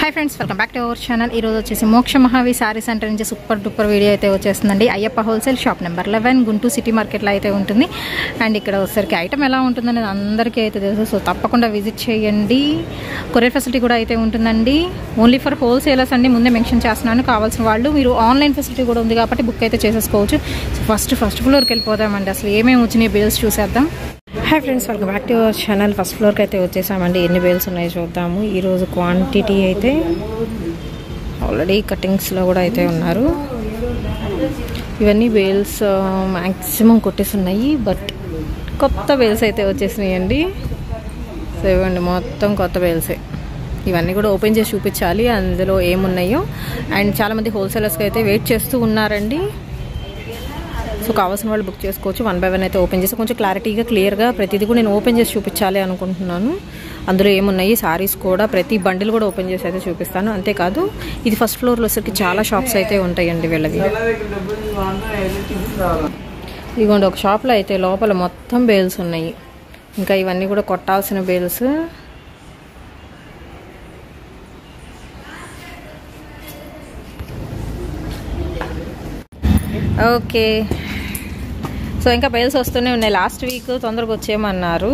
High friends welcome back to our channel वच्चेसी Moksha Mahavi sari centre नुंचि super duper video अयिते वच्चेस्तुंदी Ayyappa wholesale shop number 11 Guntur city market लो अयिते उंटुंदी अंड इक्कड वच्चेसरिकि ऐटम एला उंटुंदनेది अंदरिकी अयिते तेलुसु सो तप्पकुंडा विजिट चेयंडी कोरियर फैसिलिटी कूडा अयिते उंटुंదండి ఓన్లీ ఫర్ హోల్సేలర్స్ అండి ముందే మెన్షన్ చేస్తున్నాను కావాల్సిన వాళ్ళు మీరు ఆన్లైన్ ఫెసిలిటీ కూడా ఉంది కాబట్టి బుక్ అయితే చేసేసుకోవచ్చు సో ఫస్ట్ ఫ్లోర్ కి వెళ్ళిపోదామండి అసలు ఏమేం వచ్చినాయి బిల్స్ చూసేద్దాం hi friends welcome back to our channel first floor की अच्छे वच्चेसामंडी एన్ని बेल्स उन्नायो चूद्दामु ई रोज़ु क्वांटिटी अयिते ऑलरेडी कटिंग्स लो कूडा अयिते उन्नारु इवन्नी बेल्स मैक्सिमम कोट्टेసి ఉన్నాయి बट కొత్త बेल्स अयिते వచ్చేసినాయండి సో ఇవ్వండి మొత్తం కొత్త बेल्स ఇవన్నీ కూడా ఓపెన్ చేసి చూపించాలి అందులో ఏమున్నాయో అండ్ చాలా మంది హోల్సేలర్స్ కి అయితే వెయిట్ చేస్తూ ఉన్నారండి సో కావాల్సిన వాళ్ళు బుక్ చేసుకోవచ్చు 1 బై 1 అయితే ఓపెన్ చేసి కొంచెం క్లారిటీగా క్లియర్గా ప్రతిదీ కూడా నేను ఓపెన్ చేసి చూపించాలి అనుకుంటున్నాను అందులో ఏమున్నాయి సారీస్ కూడా ప్రతి బండిల్ కూడా ఓపెన్ చేసి అయితే చూపిస్తాను అంతే కాదు ఇది ఫస్ట్ ఫ్లోర్ లో సరికి చాలా షాప్స్ అయితే ఉంటాయండి వీళ్ళవి ఇగోండి ఒక షాప్ లో అయితే లోపల మొత్తం బేల్స్ ఉన్నాయి ఇంకా ఇవన్నీ కూడా కొట్టాల్సిన బేల్స్ ఓకే సో ఇంకా బేల్స్ వస్తూనే ఉన్నాయి లాస్ట్ వీక్ తొందరగా వచ్చేయమన్నారు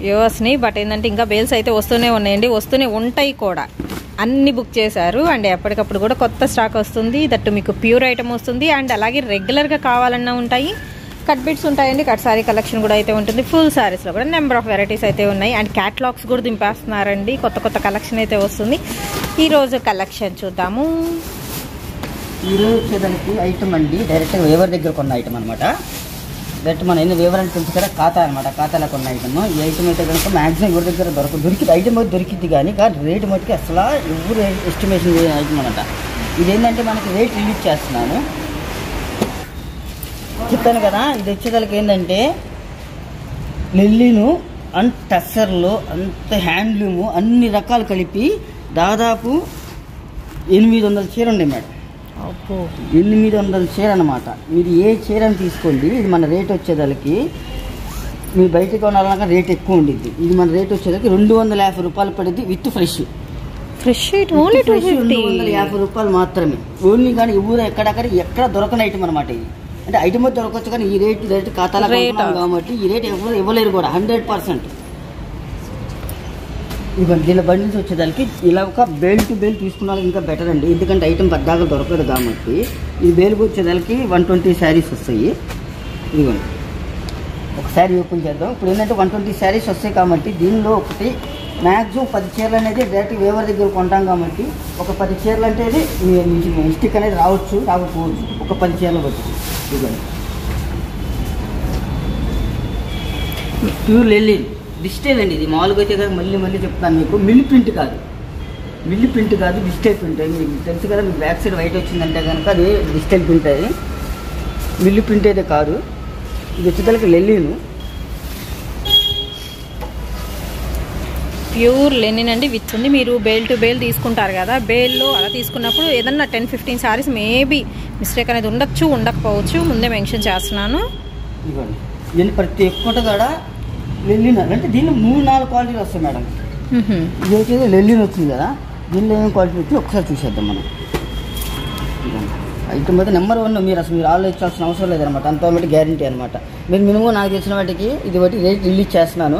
వ్యూవర్స్ని బట్ ఏంటంటే ఇంకా బేల్స్ అయితే వస్తూనే ఉన్నాయండి వస్తూనే ఉంటాయి కూడా అన్ని బుక్ చేశారు అండ్ ఎప్పటికప్పుడు కూడా కొత్త స్టాక్ వస్తుంది దట్టు మీకు ప్యూర్ ఐటమ్ వస్తుంది అండ్ అలాగే రెగ్యులర్గా కావాలన్నా ఉంటాయి కట్ బిట్స్ ఉంటాయండి కట్ సారీ కలెక్షన్ కూడా అయితే ఉంటుంది ఫుల్ సారీస్లో కూడా నెంబర్ ఆఫ్ వెరైటీస్ అయితే ఉన్నాయి అండ్ క్యాటలాగ్స్ కూడా దింపేస్తున్నారండి కొత్త కొత్త కలెక్షన్ అయితే వస్తుంది ఈరోజు కలెక్షన్ చూద్దాము ఈరోజు వచ్చేదానికి ఐటమ్ అండి డైరెక్ట్గా వేవర్ దగ్గర కొన్న ఐటమ్ అనమాట డైరెక్ట్ మన ఎన్ని వేవర్ అంటే తెలుసు కదా ఖాతా అనమాట ఖాతాలో కొన్న ఐటమ్ ఈ ఐటమ్ అయితే కనుక మ్యాక్సిమం ఎవరి దగ్గర దొరికింది ఐటమ్ అయితే దొరికింది కానీ రేటు మట్టుకి అసలు ఎవరు ఎస్టిమేషన్ ఐటమ్ అనమాట ఇదేంటంటే మనకి రేట్ రిలీజ్ చేస్తున్నాను చెప్పాను కదా ఇది వచ్చేదానికి ఏంటంటే లిల్లీను అండ్ టస్సర్లు అంత హ్యాండ్లూము అన్ని రకాలు కలిపి దాదాపు 800 చీర ఉన్నాయి మేడం 800 చీర అనమాట మీరు ఏ చీరని తీసుకోండి ఇది మన రేట్ వచ్చేదానికి మీరు బయట కొనాలన్నా రేట్ ఎక్కువ ఉండిద్ది ఇది మన రేట్ వచ్చేదానికి 250 రూపాయలు పడుద్ది విత్ ఫ్రెష్ 250 రూపాయలు మాత్రమే ఓన్లీ కానీ ఊరు ఎక్కడ దొరకని ఐటమ్ అనమాట ఇది అంటే ఐటమ్ దొరకవచ్చు కానీ ఈ రేట్ డైరెక్ట్ ఖాతాలో కాబట్టి ఈ రేట్ ఎవరు ఇవ్వలేరు కూడా 100%. ఇవ్వండి దీని బండిల్స్ వచ్చేదానికి ఇలా ఒక బేల్ టు బేల్ తీసుకున్నా ఇంకా బెటర్ అండి ఎందుకంటే ఐటమ్ పద్దాగా దొరకదు కాబట్టి ఈ బేల్కి వచ్చేదానికి 120 శారీస్ వస్తాయి ఇదిగోండి ఒక శారీ ఓపెన్ చేద్దాం ఇప్పుడు ఏంటంటే 120 శారీస్ వస్తాయి కాబట్టి దీనిలో ఒకటి మ్యాక్సిమం 10 చీరలు అనేది డైరెక్ట్ వేవర్ దగ్గర కొంటాం కాబట్టి ఒక 10 చీరలు అంటే మిస్టేక్ అనేది రాకపోవచ్చు ఒక 10 చీరలు వచ్చి ఇదిగోండి ప్యూర్ లెల్లిన్ డిజిటల్ అండి ఇది మామూలుగా అయితే కదా మళ్ళీ చెప్తాను మీకు మిల్లి ప్రింట్ కాదు డిజిటల్ ప్రింట్ మీకు తెలుసు కదా మీకు బ్యాక్ సైడ్ వైట్ వచ్చిందంటే కనుక అది డిజిటల్ ప్రింట్ అది మిల్లి ప్రింట్ అయితే కాదు ఇది వచ్చేదానికి లెల్లిను ప్యూర్ లెనిన్ అండి విత్ ఉంది మీరు బేల్ టు బేల్ తీసుకుంటారు కదా బేల్లో అలా తీసుకున్నప్పుడు ఏదన్నా 10-15 సారీస్ మేబీ మిస్టేక్ అనేది ఉండొచ్చు ఉండకపోవచ్చు ముందే మెన్షన్ చేస్తున్నాను ఇవ్వండి దీన్ని ప్రతి ఒక్కటి కూడా లెల్లిన్ అంటే దీనిలో 3-4 క్వాలిటీలు వస్తాయి మేడం ఇది వచ్చేది లెల్లిన్ వచ్చింది కదా దీనిలో ఏం క్వాలిటీ వచ్చి ఒకసారి చూసేద్దాం మనం ఐటమ్ అయితే నెంబర్ 1 మీరు ఆలోచించాల్సిన అవసరం లేదనమాట అంత గ్యారంటీ అనమాట మీరు మినిమం నాకు తెలిసిన వాటికి ఇది ఒకటి రేట్ రిలీజ్ చేస్తున్నాను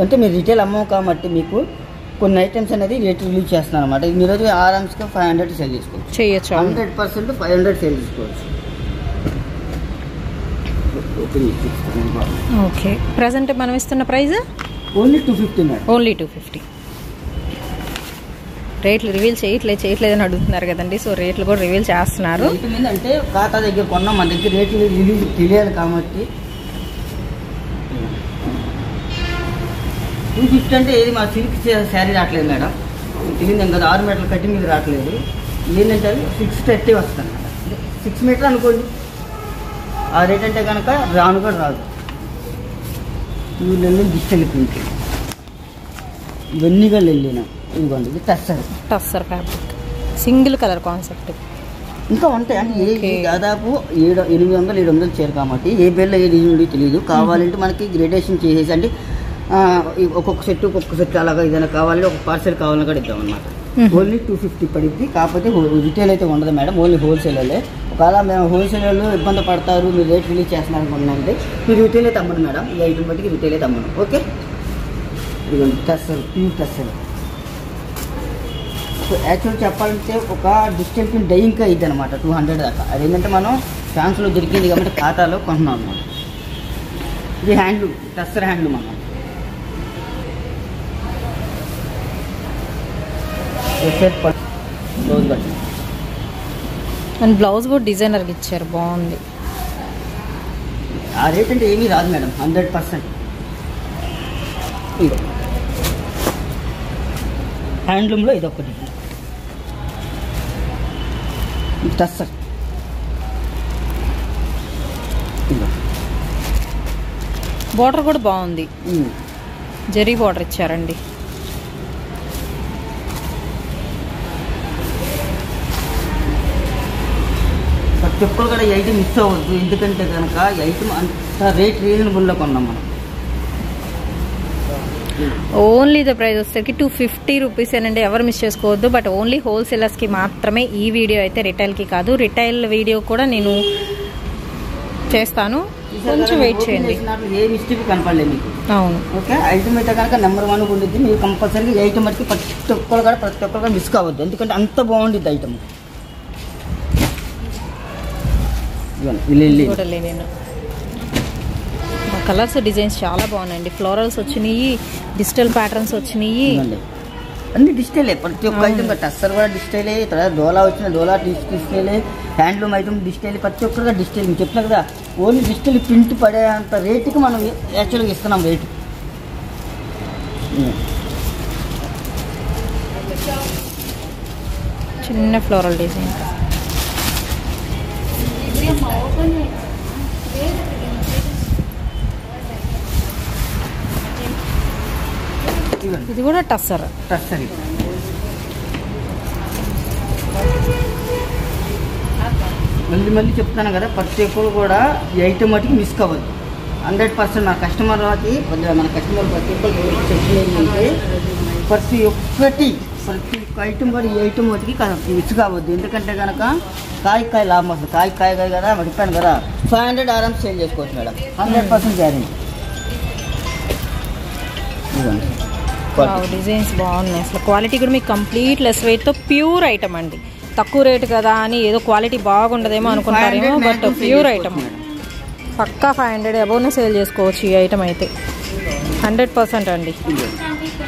అంటే మీరు రిటైల్ అమ్మవు కాబట్టి మీకు కొన్ని ఐటమ్స్ అనేది రేట్ రిలీజ్ చేస్తున్నాను అనమాట ఇది మీరు ఆరామ్స్గా 500 సేల్ చేసుకోవచ్చు 100% 500 సేల్ చేసుకోవచ్చు ఓకే ప్రెజెంట్ మనం ఇస్తున్న ప్రైస్ ఓన్లీ 250 ఓన్లీ 250 రేట్లు రివీల్ చేయట్లేదని అడుగుతున్నారు కదండి సో రేట్లు కూడా రివీల్ చేస్తున్నారు అంటే ఖాతా దగ్గర కొన్నాం మన దగ్గర రేట్లు రిలీజ్ తెలియాలి కాబట్టి 250 అంటే ఏది మా సిల్క్ శారీ రావట్లేదు మేడం తెలియదు కదా 6 మీటర్ల కట్టి మీద రావట్లేదు ఏంటంటే 630 వస్తుంది 6 మీటర్ అనుకోండి ఆ రేట్ అంటే కనుక రాను కూడా రాదు ఇవి డిజిటల్ ప్రింట్ ఇవన్నీ కూడా వెళ్ళిన ఇదిగోండి ఇది tussar fabric single colour concept ఇంకా ఉంటాయి అంటే దాదాపు 800-700 చీర కాబట్టి ఏ బేల్లో ఏ డిజైన్ తెలియదు కావాలంటే మనకి గ్రేడేషన్ చేసేసి అంటే ఒక్కొక్క సెట్ అలాగా ఏదైనా కావాలంటే ఒక పార్సెల్ కావాలని కూడా ఇద్దాం అన్నమాట ఓన్లీ 250 పడింది. కాకపోతే రిటైల్ అయితే ఉండదు మేడం, ఓన్లీ హోల్సేలే. ఒకవేళ మేము హోల్సేలర్లు ఇబ్బంది పడతారు, మీరు రేట్ రిలీజ్ చేస్తున్నారు అనుకుంటున్నారంటే మీరు రిటైల్ అయితే అమ్మను మేడం. ఈ ఐటమ్ బట్టికి రిటైల్ అయితే అమ్మను. ఓకే, ఇదిగోండి tussar, pure tussar. So actual చెప్పాలంటే ఒక డిజిటల్ పిన్ డై ఇంకా ఇది అనమాట 200 దాకా. అదేంటంటే మనం ఛాన్స్లో దొరికింది కాబట్టి ఖాతాలో కొంటున్నాం అనమాట. ఇది హ్యాండ్లూమ్, టస్సర్ హ్యాండ్లూమ్ అన్నమాట. బ్లౌజ్ బట్టి అండ్ బ్లౌజ్ కూడా డిజైనర్కి ఇచ్చారు, బాగుంది. ఆ రేట్ అంటే ఏమీ రాదు మేడం, 100%. ఇది హ్యాండ్లూమ్లో ఇది ఒకటి టస్సర్. బార్డర్ కూడా బాగుంది, జరీ బార్డర్ ఇచ్చారండి. ప్రతి ఒక్కరు కూడా ఈ ఐటమ్ మిస్ అవ్వద్దు, ఎందుకంటే కనుక ఈ ఐటమ్ అంత రేట్ రీజనబుల్లో కొన్నాం మనం. ఓన్లీ ద ప్రైస్ వచ్చేసరికి 250 రూపీస్ ఏనండి, ఎవరు మిస్ చేసుకోవద్దు. బట్ ఓన్లీ హోల్సేలర్స్కి మాత్రమే ఈ వీడియో అయితే, రిటైల్కి కాదు. రిటైల్ వీడియో కూడా నేను చేస్తాను, కొంచెం వెయిట్ చేయండి. ఏ మిస్టేక్ కనపడలేదు మీకు. అవును, ఓకే. ఐటమ్ అయితే కనుక నెంబర్ 1 ఉండిద్ది. మీరు కంపల్సరీగా ఈ ఐటమ్ బట్టి ప్రతి ఒక్కరు కూడా మిస్ కావద్దు, ఎందుకంటే అంత బాగుండిద్ది ఐటమ్. చూడలే నేను. కలర్స్ డిజైన్స్ చాలా బాగున్నాయండి. ఫ్లోరల్స్ వచ్చినాయి, డిజిటల్ ప్యాటర్న్స్ వచ్చినాయి, అన్ని డిజిటలే. ప్రతి ఒక్క ఐటమ్ టస్సర్ కూడా డిజిటలే, తర్వాత డోలా వచ్చిన డోలా డిజిటలే, హ్యాండ్లూమ్ ఐటమ్ డిజిటల్, ప్రతి ఒక్కరుగా డిజిటల్. మీకు చెప్పినా కదా, ఓన్లీ డిజిటల్ ప్రింట్ పడే అంత రేటుకి మనం యాక్చువల్గా ఇస్తున్నాం రేటు. చిన్న ఫ్లోరల్ డిజైన్. ఇది కూడా టస్సర్. మళ్ళీ చెప్తాను కదా, ప్రతి ఒక్కరు కూడా ఈ ఐటమ్ మటుకి మిస్ కావద్దు. 100% మన కస్టమర్కి మన కస్టమర్ ప్రతి ఒక్కరు చెప్పలేదంటే ప్రతి ఒక్క ఐటమ్ కూడా ఈ ఐటమ్ మటుకి మిస్ కావద్దు. ఎందుకంటే కనుక కాయ లాభం వస్తుంది. కాయ కదా మడిపాను కదా, 500 ఆరామ్స్ సేల్ చేసుకోవచ్చు మేడం, 100% గ్యారెంటీ. డిజైన్స్ బాగున్నాయి అసలు. క్వాలిటీ కూడా మీకు కంప్లీట్ లెస్ వెయిట్తో ప్యూర్ ఐటమ్ అండి. తక్కువ రేటు కదా అని ఏదో క్వాలిటీ బాగుండదేమో అనుకుంటారేమో, బట్ ప్యూర్ ఐటమ్. పక్కా 500 అబోవ్నే సేల్ చేసుకోవచ్చు ఈ ఐటమ్ అయితే, 100% అండి.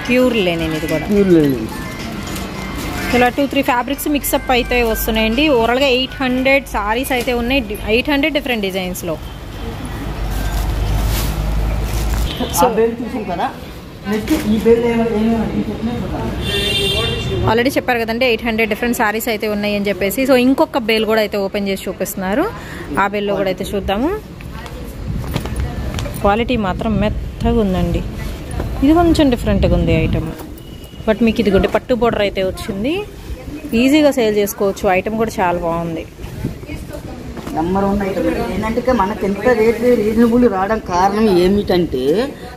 ప్యూర్ లేని ఇది కూడా ఇలా 2-3 ఫ్యాబ్రిక్స్ మిక్సప్ అయితే వస్తున్నాయండి. ఓవరాల్గా 800 సారీస్ అయితే ఉన్నాయి, 800 డిఫరెంట్ డిజైన్స్లో. ఆల్రెడీ చెప్పారు కదండి 800 డిఫరెంట్ సారీస్ అయితే ఉన్నాయి అని చెప్పేసి. సో ఇంకొక బేల్ కూడా అయితే ఓపెన్ చేసి చూపిస్తున్నారు, ఆ బేల్లో కూడా అయితే చూద్దాము. క్వాలిటీ మాత్రం మెత్తగా ఉందండి. ఇది కొంచెం డిఫరెంట్గా ఉంది ఐటమ్, బట్ మీకు ఇది కూడా పట్టు బోర్డర్ అయితే వచ్చింది, ఈజీగా సేల్ చేసుకోవచ్చు. ఐటమ్ కూడా చాలా బాగుంది. నెంబర్ 1 ఐటమ్ ఏంటంటే మనకు ఎంత రేట్ రీజనబుల్ రావడం కారణం ఏమిటంటే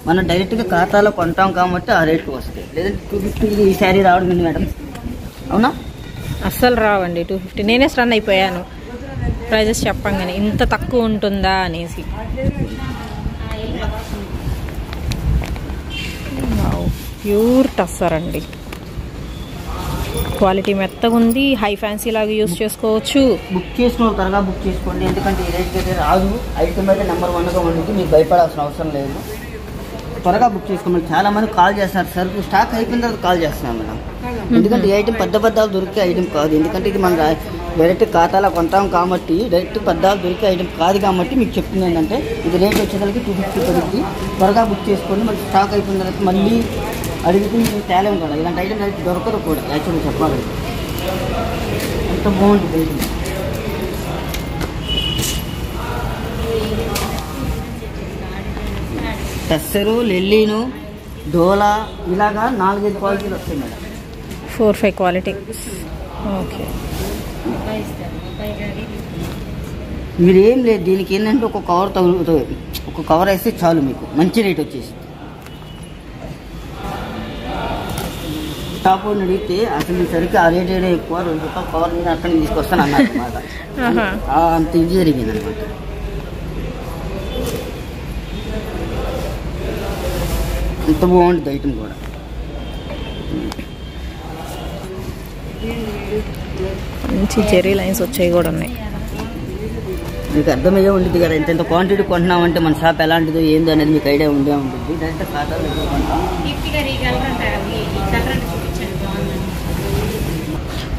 మనం డైరెక్ట్గా ఖాతాలో కొంటాం కాబట్టి ఆ రేట్కి వస్తాయి. లేదంటే 250 ఈ శారీ రావడం ఏంటి మేడం, అవునా? అస్సలు రావండి 250. నేనే స్టన్ అయిపోయాను ప్రైజెస్ చెప్పంగానే, ఇంత తక్కువ ఉంటుందా అనేసి. ప్యూర్ టస్సర్ అండి, క్వాలిటీ మెత్తగా ఉంది. హై ఫ్యాన్సీ లాగా యూజ్ చేసుకోవచ్చు. బుక్ చేసుకున్న త్వరగా బుక్ చేసుకోండి, ఎందుకంటే ఈ రేట్కి అయితే రాదు. ఐటమ్ అయితే నెంబర్ 1గా ఉంటుంది, మీకు భయపడాల్సిన అవసరం లేదు. త్వరగా బుక్ చేసుకోమని చాలా మంది కాల్ చేస్తున్నారు. సరుకు స్టాక్ అయిపోయిన తర్వాత కాల్ చేస్తున్నాం మేడం, ఎందుకంటే ఈ ఐటమ్ పెద్ద దొరికే ఐటమ్ కాదు. ఎందుకంటే ఇది మన డైరెక్ట్ ఖాతాలో కొంటాం కాబట్టి, డైరెక్ట్ పెద్దలు దొరికే ఐటమ్ కాదు కాబట్టి మీకు చెప్తుంది ఏంటంటే ఇది రేట్ వచ్చేసరికి 250 పడుతుంది. త్వరగా బుక్ చేసుకోండి, మళ్ళీ స్టాక్ అయిపోయిన తర్వాత మళ్ళీ అడిగితే మీకు తేలేం కూడా. ఇలాంటి ఐటమ్ డైరెక్ట్ దొరకదు కూడా యాక్చువల్గా చెప్పాలంటే. ఎంత బాగుంటుంది ఐటమ్. టస్సరు, లెల్లీను, డోలా ఇలాగా 4-5 క్వాలిటీలు వస్తాయి మేడం. 4-5 క్వాలిటీ. ఓకే, మీరు ఏం లేదు, దీనికి ఏంటంటే ఒక కవర్ తగులుతుంది, ఒక కవర్ వేస్తే చాలు మీకు మంచి రేట్ వచ్చేసి. స్టాప్ అని అడిగితే అసలు సరికి ఆ రేట్ ఎక్కువ 2 రూపాయలు పవర్ మీద అక్కడ తీసుకొస్తాను అన్నారు అనమాట. అంత ఇది జరిగింది అనమాట. అంత బాగుంటుంది ఐటమ్ కూడా. మంచి జెరీ లైన్స్ వచ్చాయి కూడా ఉన్నాయి. మీకు అర్థమయ్యే ఉంటుంది కదా, ఇంత క్వాంటిటీ కొంటున్నామంటే మన షాప్ ఎలాంటిదో ఏందో అనేది మీకు ఐడియా ఉండే ఉంటుంది. డైరెక్ట్ ఖాతాలో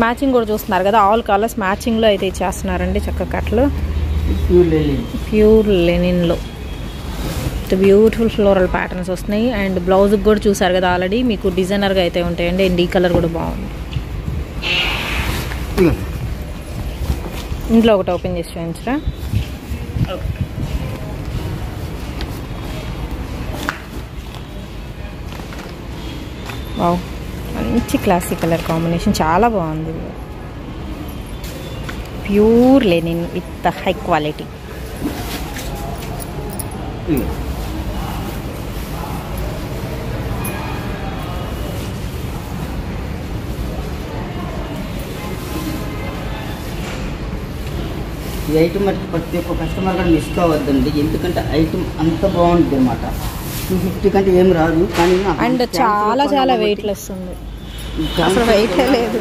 మ్యాచింగ్ కూడా చూస్తున్నారు కదా, ఆల్ కలర్స్ మ్యాచింగ్లో అయితే ఇచ్చేస్తున్నారండి. చక్క కట్లు ప్యూర్ లెనిన్లో బ్యూటిఫుల్ ఫ్లోరల్ ప్యాటర్న్స్ వస్తున్నాయి. అండ్ బ్లౌజ్కి కూడా చూసారు కదా ఆల్రెడీ మీకు డిజైనర్గా అయితే ఉంటాయండి. అండ్ ఈ కలర్ కూడా బాగుంది. ఇంట్లో ఒకటి ఓపెన్ చేసి చూపించరా. వావ్, మంచి క్లాసిక్ కలర్ కాంబినేషన్, చాలా బాగుంది. Pure linen with high quality. ఈ ఐటమ్ మటుకు ప్రతి ఒక్క కస్టమర్ కూడా మిస్ కావద్దండి, ఎందుకంటే ఐటమ్ అంత బాగుంటుంది అనమాట. 250 కంటే ఏం రాదు, కానీ అండ్ చాలా చాలా వెయిట్లెస్ ఉంది, అసలు వెయిట్ లేదు.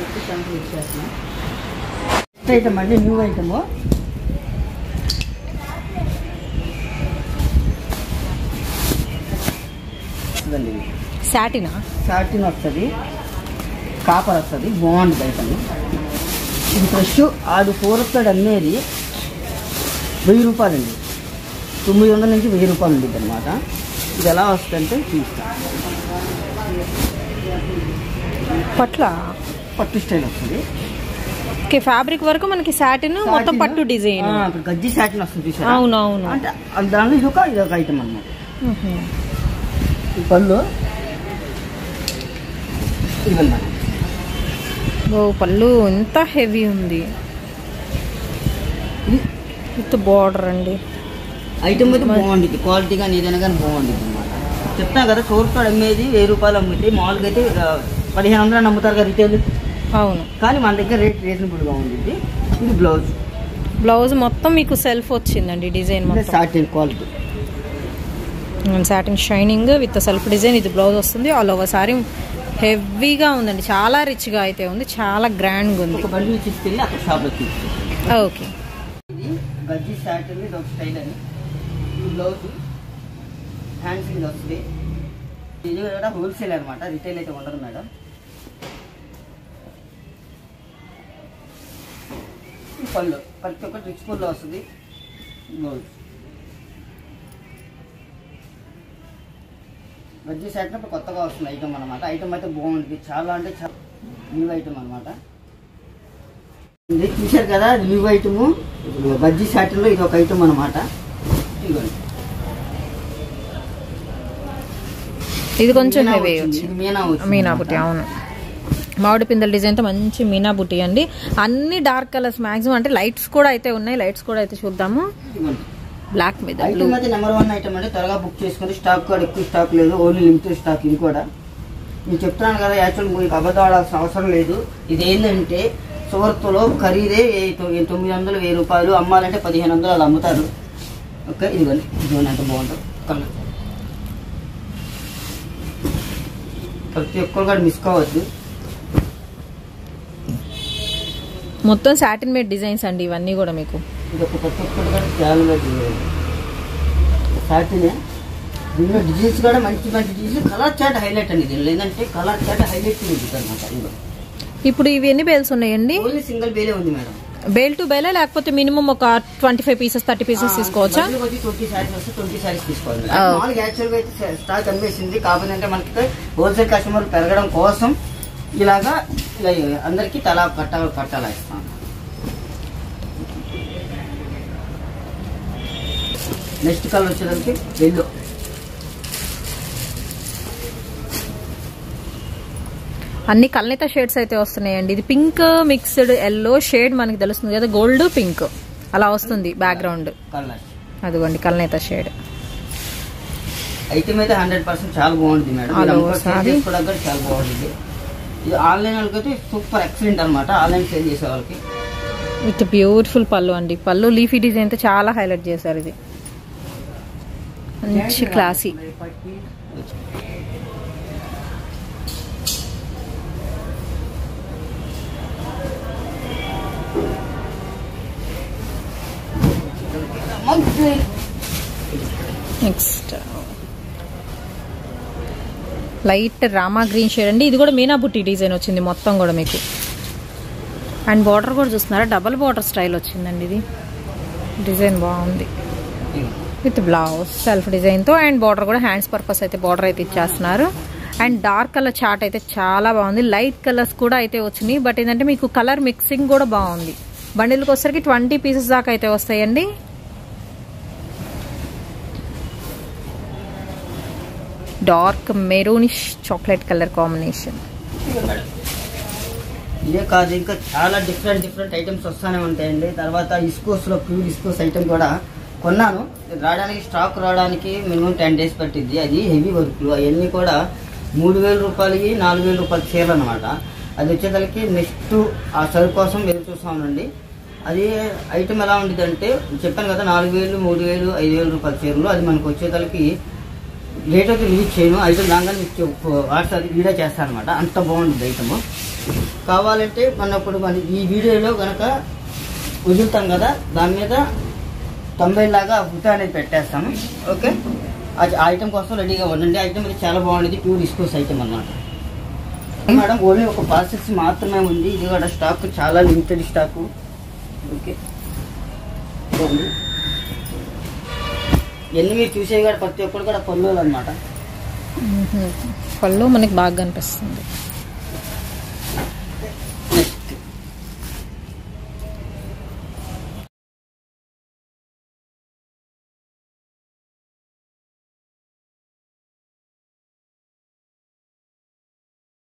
ఐటమ్ అండి, న్యూ ఐటమ్. సాటిన్ వస్తుంది, కాపర్ వస్తుంది, బాగుంటుంది ఐటమ్. ఇది ఫ్రెష్ ఆడు 4 వస్తాడు అమ్మేది 1000 రూపాయలు అండి. 900 నుంచి 1000 రూపాయలు ఉంటుంది అనమాట. ఇది ఎలా వస్తుందంటే చూస్తాను. పట్టు స్టైల్ వస్తుంది. ఓకే, ఫ్యాబ్రిక్ వరకు మనకి సాటిన్ మొత్తం పట్టు డిజైన్. ఇప్పుడు గజ్జి సాటిన్ వస్తుంది చూసారా. అవునవును, అంటే దానిలో ఇదొక ఐటమ్ అన్నమాట. ఈ పళ్ళు ఇవన్నమాట. ఓ పళ్ళు ఎంత హెవీ ఉంది విత్ బార్డర్ అండి. ఐటమ్ అయితే బాగుంటుంది, క్వాలిటీ కానీ ఏదైనా కానీ బాగుంటుంది అనమాట. చెప్తాను కదా, చోరుతో అమ్మేది 1000 రూపాయలు అమ్మితే మామూలుగా అయితే 1500 అమ్ముతారు కదా రిటైల్. అవును, కానీ మన దగ్గర రేట్ రీజనబుల్గా ఉంటుంది. ఇది బ్లౌజ్ మొత్తం మీకు సెల్ఫ్ వచ్చిందండి, డిజైన్ మొత్తం satin quality, satin shining with self design. ఇది బ్లౌజ్ వస్తుంది. ఆల్ ఓవర్ సారీ హెవీగా ఉందండి, చాలా రిచ్గా అయితే ఉంది, చాలా గ్రాండ్గా ఉంది. బండి తీసుకెళ్ళి అక్కడ షాప్లో తీసుకెళ్ళి. ఓకే, ఇది గజ్జి సాటిన్, ఇది ఒక స్టైల్ అని. ఈ బ్లౌజ్ హ్యాండ్స్ మీద వస్తుంది. ఇది కూడా హోల్సేల్ అనమాట, రిటైల్ అయితే ఉండదు మేడం. ఈ పళ్ళు ప్రతి ఒక్కటి రిచ్ పళ్ళు వస్తుంది. బ్లౌజ్ గజ్జి సాటిన్ ఇప్పుడు కొత్తగా వస్తుంది ఐటమ్ అనమాట. ఐటమ్ అయితే బాగుంటుంది, చాలా అంటే చాలా న్యూ ఐటమ్ అనమాట. చూశారు కదా, న్యూ ఐటము గజ్జి సాటిన్లో ఇది ఒక ఐటమ్ అనమాట. ఇదిగోండి, ఇది కొంచెం హెవీ వచ్చి మీనా బుట్టి. అవును, మామిడి పిందెల డిజైన్తో మంచి మీనా బుట్టి అండి. అన్ని డార్క్ కలర్స్ మ్యాక్సిమం, అంటే లైట్స్ కూడా అయితే ఉన్నాయి. లైట్స్ కూడా అయితే చూద్దాము. బ్లాక్ మీద ఐటమ్ అయితే నెంబర్ 1 ఐటమ్ అంటే త్వరగా బుక్ చేసుకుని, స్టాక్ కూడా ఎక్కువ స్టాక్ లేదు, ఓన్లీ లిమిటెడ్ స్టాక్. ఇది కూడా నేను చెప్తున్నాను కదా, యాక్చువల్ మీకు అబద్ధం ఆడాల్సిన అవసరం లేదు. ఇది ఏంటంటే సూరత్లో ఖరీదే 900, 1000 రూపాయలు, అమ్మాలంటే 1500 అలా అమ్ముతారు. ఓకే, ఇదిగోండి, ఎంత బాగుంటుంది కలర్. ప్రతి ఒక్కరు కూడా మిస్ కావద్దు. మొత్తం సాటిన్ మేడ్ డిజైన్స్ అండి ఇవన్నీ కూడా మీకు. ఇది ఒక ప్రతి ఒక్కరు కూడా చాలా సాటినే. దీనిలో డిజైన్స్ కూడా మంచి మంచి డిజైన్స్, కలర్ చాట్ హైలైట్ అండి. దీనిలో ఏంటంటే కలర్ చాట్ హైలైట్ ఉంది అనమాట. ఇప్పుడు ఇవి ఎన్ని బేల్స్ ఉన్నాయండి? ఓన్లీ సింగిల్ బేలే ఉంది మేడం. బేల్ టు బేలా, లేకపోతే మినిమం ఒక 25 పీసెస్ 30 పీసెస్ తీసుకోవచ్చా? 20 శారీస్ వస్తే 20 శారీస్ తీసుకోవాలి. మామూలుగా యాక్చువల్గా అయితే స్టాక్ అమ్మేసింది, కాకపోతే మనకి హోల్సేల్ కస్టమర్లు పెరగడం కోసం ఇలాగా ఇలా అందరికీ తలా కట్టాలా ఇస్తాను. నెక్స్ట్ కలర్ వచ్చేదానికి ఎల్లో. అన్ని కల్నేత షేడ్స్ అయితే వస్తున్నాయండి. ఇది పింక్ మిక్స్డ్ ఎల్లో షేడ్ మనకి తెలుస్తుంది కదా, గోల్డ్ పింక్ అలా వస్తుంది బ్యాక్గ్రౌండ్. అదిగోండి కల్నేత షేడ్. ఐటమ్ అయితే 100% చాలా బాగుంటుంది మేడం. చాలా బాగుంటుంది. ఇది ఆన్లైన్ వాళ్ళకైతే సూపర్ ఎక్సలెంట్ అనమాట, ఆన్లైన్ సేల్ చేసే వాళ్ళకి. విత్ బ్యూటిఫుల్ పళ్ళు అండి. పళ్ళు లీఫీ డిజైన్తో చాలా హైలైట్ చేశారు. ఇది మంచి classy. Next light Rama green shade అండి. ఇది కూడా మీనా బుట్టి డిజైన్ వచ్చింది మొత్తం కూడా మీకు. అండ్ బార్డర్ కూడా చూస్తున్నారా, డబల్ బార్డర్ స్టైల్ వచ్చిందండి. ఇది డిజైన్ బాగుంది విత్ బ్లౌజ్ సెల్ఫ్ డిజైన్తో. అండ్ బార్డర్ కూడా హ్యాండ్స్ పర్పస్ అయితే బార్డర్ అయితే ఇచ్చేస్తున్నారు. అండ్ డార్క్ కలర్ చార్ట్ అయితే చాలా బాగుంది. లైట్ కలర్స్ కూడా అయితే వచ్చినాయి. బట్ ఏంటంటే మీకు కలర్ మిక్సింగ్ కూడా బాగుంది. బండిల్కి వచ్చేసరికి 20 పీసెస్ దాకా అయితే వస్తాయండి. Dark maroonish chocolate colour combination. ఇదే కాదు, ఇంకా చాలా డిఫరెంట్ ఐటమ్స్ వస్తూనే ఉంటాయండి. తర్వాత ఇస్కోస్లో ప్యూర్ ఇస్కోస్ ఐటమ్ కూడా కొన్నాను. రావడానికి స్టాక్ రావడానికి మినిమం 10 days పట్టింది. అది హెవీ వర్క్. అవన్నీ కూడా 3000 రూపాయలకి 4000 రూపాయల చీరలు అనమాట. అది వచ్చేసరికి నెక్స్ట్ ఆ సరుకు కోసం ఎదురు చూస్తామండి. అది ఐటమ్ ఎలా ఉంటుంది అంటే చెప్పాను కదా, 4000, 3000, 5000 రూపాయల చీరలు. అది మనకు వచ్చేసరికి రేట్ అయితే రిలీజ్ చేయను. ఐటమ్ రాగానే మీకు వాట్సాప్ వీడియో చేస్తాను అనమాట. అంత బాగుంటుంది ఐటమ్. కావాలంటే మన ఈ వీడియోలో కనుక వదులుతాం కదా, దాని మీద 90 లాగా బుట్ట అనేది పెట్టేస్తాను. ఓకే, ఆ ఐటమ్ కోసం రెడీగా ఉండండి. ఐటమ్ అయితే చాలా బాగుండేది, ప్యూర్ ఇస్కోస్ ఐటమ్ అనమాట. మేడం ఓన్లీ ఒక పార్సెల్స్ మాత్రమే ఉంది. ఇది కూడా స్టాక్ చాలా లిమిటెడ్ స్టాకు. ఓకే, ఎన్ని మీరు చూసేవి కూడా ప్రతి ఒక్కరు కూడా పళ్ళు అనమాట. పళ్ళు మనకి బాగా కనిపిస్తుంది.